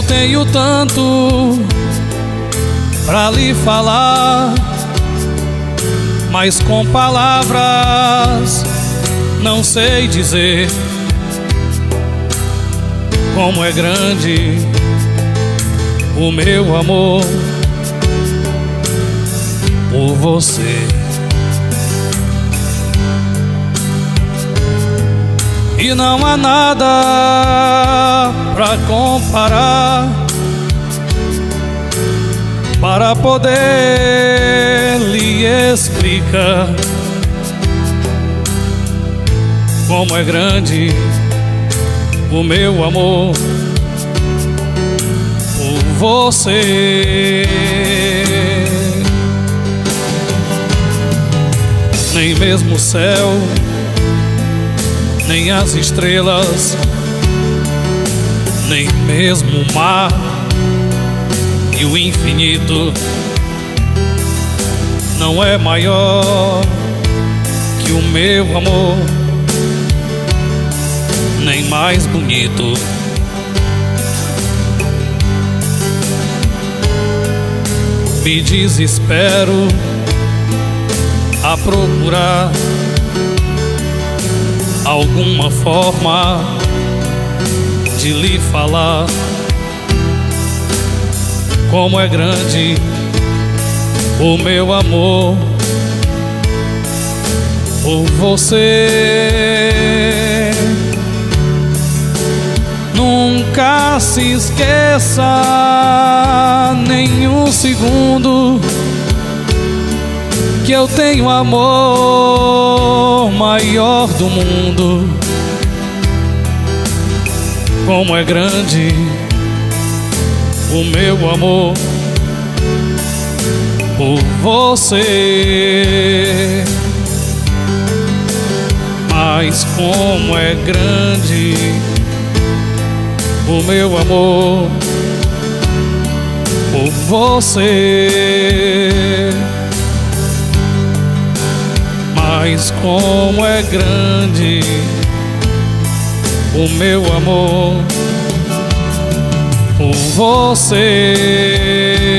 tenho tanto pra lhe falar, mas com palavras não sei dizer como é grande o meu amor por você. E não há nada pra comparar, para poder lhe explicar como é grande o meu amor por você. Nem mesmo o céu, nem as estrelas, nem mesmo o mar e o infinito não é maior que o meu amor, nem mais bonito. Me desespero a procurar alguma forma de lhe falar como é grande o meu amor por você. Nunca se esqueça nem um segundo que eu tenho amor maior do mundo. Como é grande o meu amor por você, mas como é grande o meu amor por você, mas como é grande o meu amor por você.